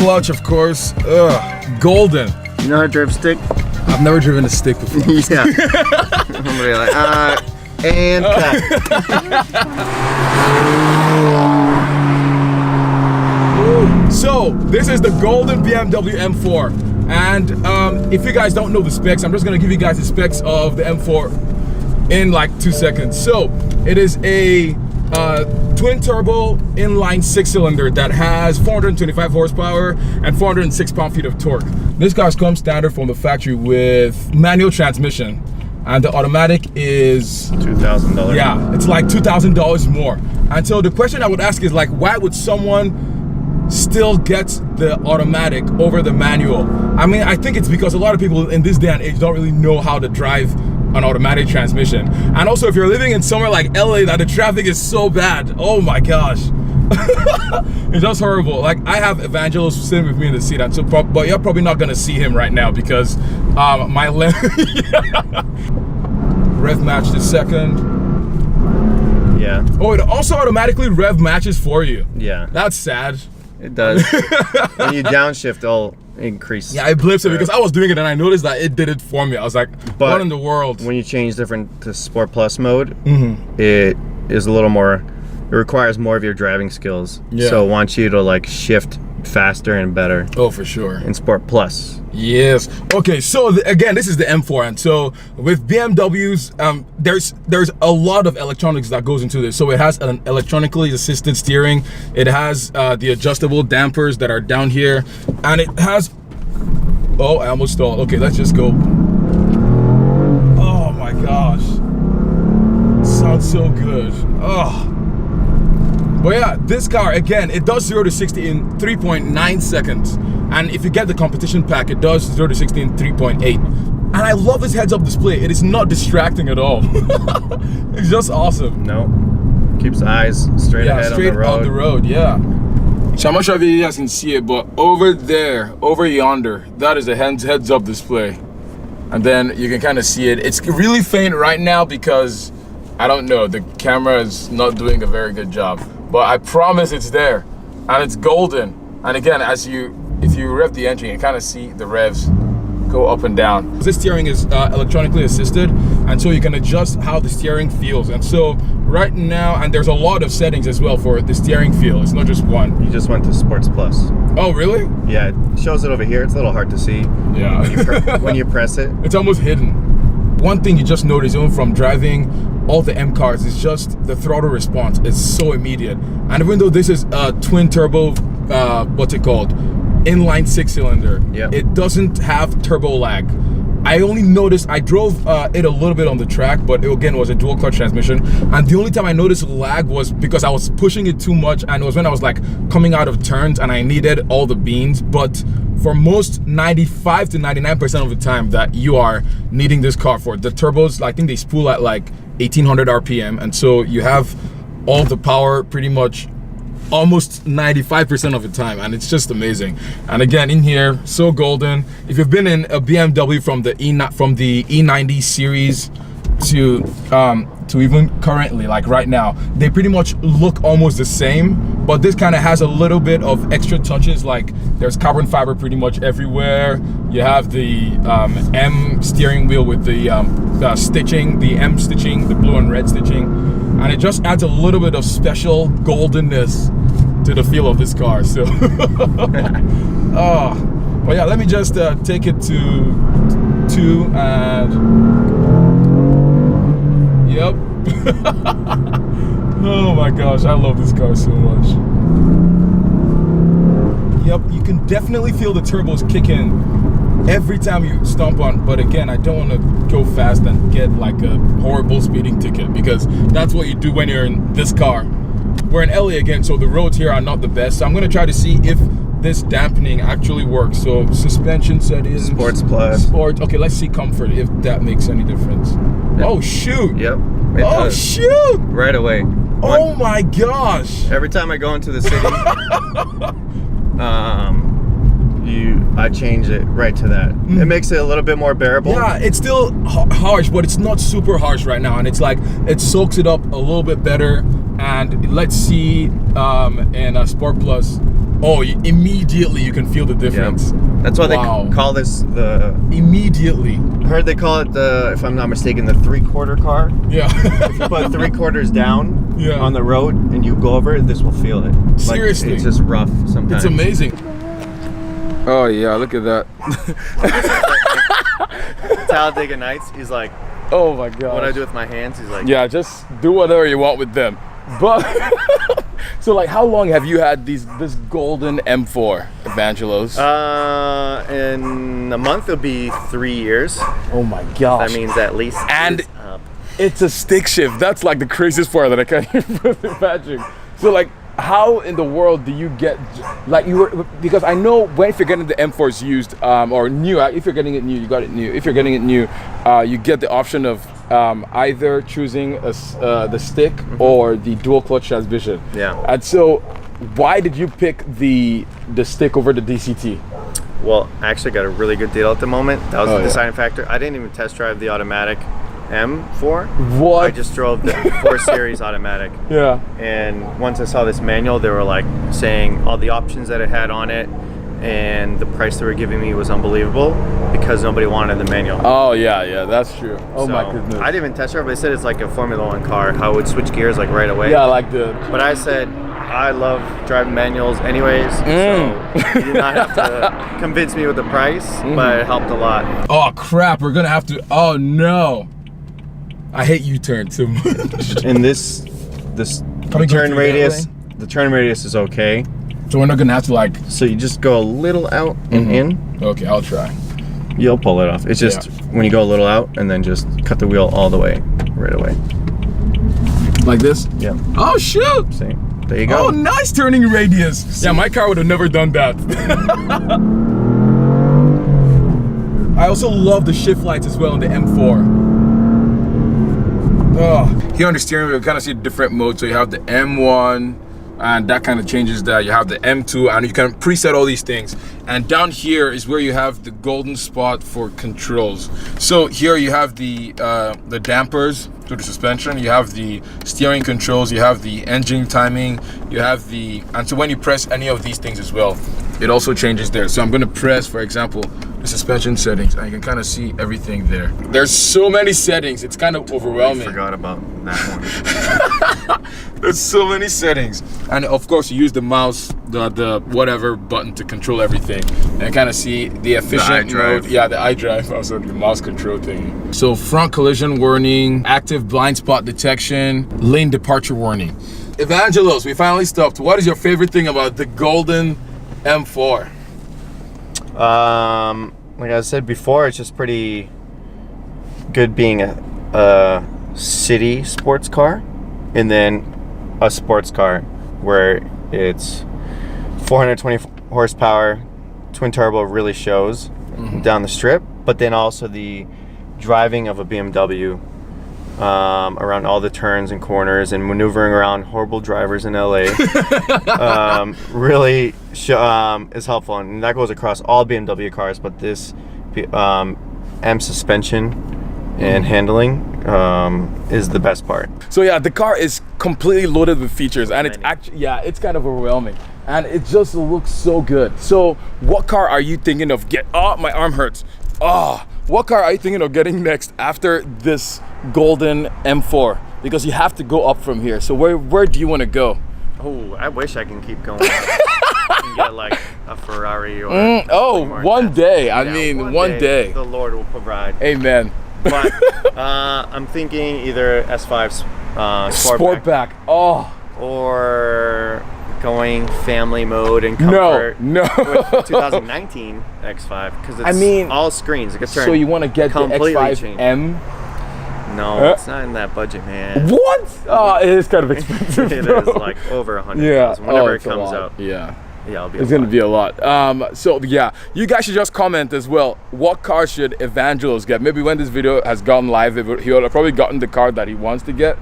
clutch, of course. Ugh, golden. You know how to drive stick? I've never driven a stick before. Yeah. Somebody like, and cut. So this is the golden BMW M4, and if you guys don't know the specs, I'm just gonna give you guys the specs of the M4 in like 2 seconds. So it is a twin turbo inline 6-cylinder that has 425 horsepower and 406 pound-feet of torque. This car comes standard from the factory with manual transmission, and the automatic is $2,000. Yeah, it's like $2,000 more. And so the question I would ask is like, why would someone still get the automatic over the manual? I mean, I think it's because a lot of people in this day and age don't really know how to drive an automatic transmission. And also, if you're living in somewhere like LA that the traffic is so bad, oh my gosh. It's just horrible. Like, I have Evangelos sitting with me in the seat, and so but you're probably not gonna see him right now because my left rev match the second. Yeah. Oh, it also automatically rev matches for you. Yeah. That's sad. It does. When you downshift, it'll increase. Yeah, it blips it because I was doing it and I noticed that it did it for me. I was like, but what in the world? When you change to Sport Plus mode, it is a little more, it requires more of your driving skills. Yeah. So it wants you to like shift faster and better. Oh, for sure. In Sport Plus. Yes. Okay, so again, this is the M4, and so with BMWs, there's a lot of electronics that goes into this. So it has an electronically assisted steering, it has the adjustable dampers that are down here, and it has, oh, I almost stalled. Okay, let's just go. Oh my gosh, sounds so good. Oh. But yeah, this car, again, it does 0 to 60 in 3.9 seconds. And if you get the competition pack, it does 0 to 60 in 3.8. And I love this heads-up display. It is not distracting at all. It's just awesome. No, keeps eyes straight ahead straight on the road. Yeah. So I'm not sure if you guys can see it, but over there, over yonder, that is a heads-up display. And then you can kind of see it. It's really faint right now because, I don't know, the camera is not doing a very good job. But I promise it's there, and it's golden. And again, if you rev the engine, you kind of see the revs go up and down. This steering is electronically assisted, and so you can adjust how the steering feels. And so right now, and there's a lot of settings as well for the steering feel. It's not just one. You just went to Sports Plus. Oh, really? Yeah, it shows it over here. It's a little hard to see. Yeah. When you press it. It's almost hidden. One thing you just notice even from driving all the M cars is just the throttle response is so immediate. And even though this is a twin turbo, what's it called? Inline 6-cylinder. Yeah. It doesn't have turbo lag. I only noticed, I drove it a little bit on the track, but it, again, was a dual clutch transmission. And the only time I noticed lag was because I was pushing it too much, and it was when I was like coming out of turns and I needed all the beans. But for most 95 to 99% of the time that you are needing this car for, the turbos, I think they spool at like 1800 RPM. And so you have all the power pretty much almost 95% of the time, and it's just amazing. And again, in here, so golden. If you've been in a BMW from the E90 series to even currently, like right now, they pretty much look almost the same, but this kind of has a little bit of extra touches. Like there's carbon fiber pretty much everywhere. You have the M steering wheel with the stitching, the M stitching, the blue and red stitching, and it just adds a little bit of special goldenness to the feel of this car. So oh, but yeah, let me just take it to 2 and yep. Oh my gosh, I love this car so much. Yep, you can definitely feel the turbos kick in every time you stomp on. But again, I don't want to go fast and get like a horrible speeding ticket, because that's what you do when you're in this car. We're in LA again, so the roads here are not the best. So I'm going to try to see if this dampening actually works. So suspension settings, Sports Plus, Sport. Okay, let's see comfort, if that makes any difference. Yep. Oh shoot! Yep. Oh does. Shoot! Right away. Oh my gosh! Every time I go into the city, I change it right to that. It makes it a little bit more bearable. Yeah, it's still harsh, but it's not super harsh right now, and it's like it soaks it up a little bit better. And let's see in Sport Plus Oh, immediately you can feel the difference. That's why they call this the... Immediately. I heard they call it the, if I'm not mistaken, the 3/4 car. Yeah. If you put 3/4 down Yeah. on the road and you go over it, this will feel it. Seriously. Like, it's just rough sometimes. It's amazing. Oh yeah, look at that. Talladega Nights, he's like, Oh my god. what I do with my hands, he's like... Yeah, just do whatever you want with them. But so like, how long have you had this golden M4, Evangelos? In a month it'll be 3 years. Oh my gosh. That means at least. And it's a stick shift. That's like the craziest part that I can't even imagine. So like, how in the world do you get, like, because I know if you're getting the M4s used or new, if you're getting it new, you got it new. If you're getting it new, you get the option of either choosing the stick or the dual clutch transmission. Yeah. And so, why did you pick the stick over the DCT? Well, I actually got a really good deal at the moment. That was the deciding factor. I didn't even test drive the automatic M4. What? I just drove the 4 Series automatic. Yeah. And once I saw this manual, they were like saying all the options that it had on it, and the price they were giving me was unbelievable because nobody wanted the manual. Oh yeah, that's true. Oh So, my goodness. I didn't even test drive, but they said it's like a Formula 1 car, how it would switch gears like right away. Yeah, like the. But I said, I love driving manuals anyways, so you did not have to convince me with the price, but it helped a lot. Oh crap, we're gonna have to, oh no. I hate U-turn too much. And this turn radius, the turn radius is okay. So we're not gonna have to like. So you just go a little out and in. Okay, I'll try. You'll pull it off. It's just when you go a little out and then just cut the wheel all the way, right away. Like this? Yeah. Oh shoot! See, there you go. Oh, nice turning radius. Yeah, my car would have never done that. I also love the shift lights as well in the M4. Oh, here on the steering wheel, you kind of see different modes. So you have the M1, and that kind of changes that. You have the M2, and you can preset all these things. And down here is where you have the golden spot for controls. So here you have the dampers to the suspension. You have the steering controls. You have the engine timing. You have and so when you press any of these things as well, it also changes there. So I'm going to press, for example, the suspension settings, and you can kind of see everything there. There's so many settings, it's kind of overwhelming. I forgot about that one. There's so many settings. And of course you use the mouse, the whatever button to control everything. And kind of see the efficient mode. Yeah, the iDrive, also the mouse control thing. So front collision warning, active blind spot detection, lane departure warning. Evangelos, we finally stopped. What is your favorite thing about the golden M4? Like I said before, it's just pretty good being a city sports car, and then a sports car where it's 420 horsepower, twin turbo really shows down the strip, but then also the driving of a BMW around all the turns and corners and maneuvering around horrible drivers in LA really is helpful, and that goes across all BMW cars, but this M suspension and handling is the best part. So yeah, the car is completely loaded with features, and it's actually, it's kind of overwhelming, and it just looks so good. So what car are you thinking of my arm hurts. What car are you thinking of getting next after this golden M4? Because you have to go up from here. So where do you want to go? Oh, I wish I can keep going. And get like a Ferrari or one day. I mean, one day. The Lord will provide. Amen. But I'm thinking either S5 Sportback. Or going family mode and comfort. No. With 2019 X5, because it's all screens. It could turn. So you want to get the X5M? No, it's not in that budget, man. What? Oh, it is kind of expensive. It is like over 100. Yeah. Whenever it comes out. Yeah. Yeah, it's gonna be a lot. So yeah, you guys should just comment as well. What car should Evangelos get? Maybe when this video has gone live, he would have probably gotten the car that he wants to get,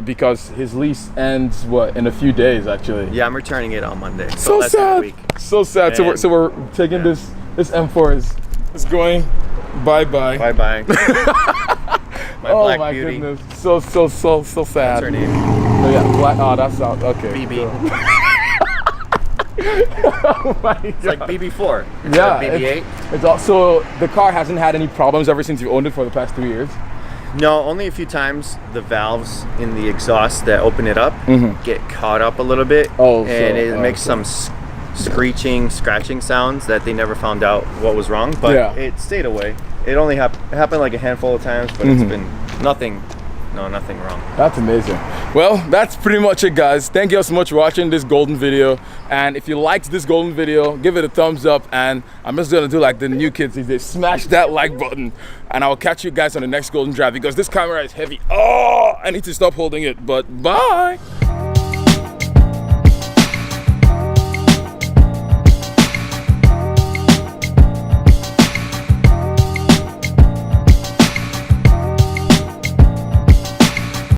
because his lease ends in a few days actually. Yeah, I'm returning it on Monday. So that's sad. Week. So sad. And so we're taking this M4 is going bye bye. Bye bye. My black my beauty. Goodness. So sad. That's her name. Oh yeah, black. Oh, that's out. Okay. BB. Cool. Oh my God. It's like BB4. Yeah, BB8. It's also, the car hasn't had any problems ever since you owned it for the past 3 years. No, only a few times the valves in the exhaust that open it up get caught up a little bit. And it makes some screeching, scratching sounds that they never found out what was wrong, but it stayed away. It only happened like a handful of times, but it's been nothing wrong. That's amazing. Well, that's pretty much it, guys. Thank you all so much for watching this golden video. And if you liked this golden video, give it a thumbs up. And I'm just gonna do like the new kids these days, smash that like button. And I'll catch you guys on the next golden drive because this camera is heavy. Oh, I need to stop holding it, but bye.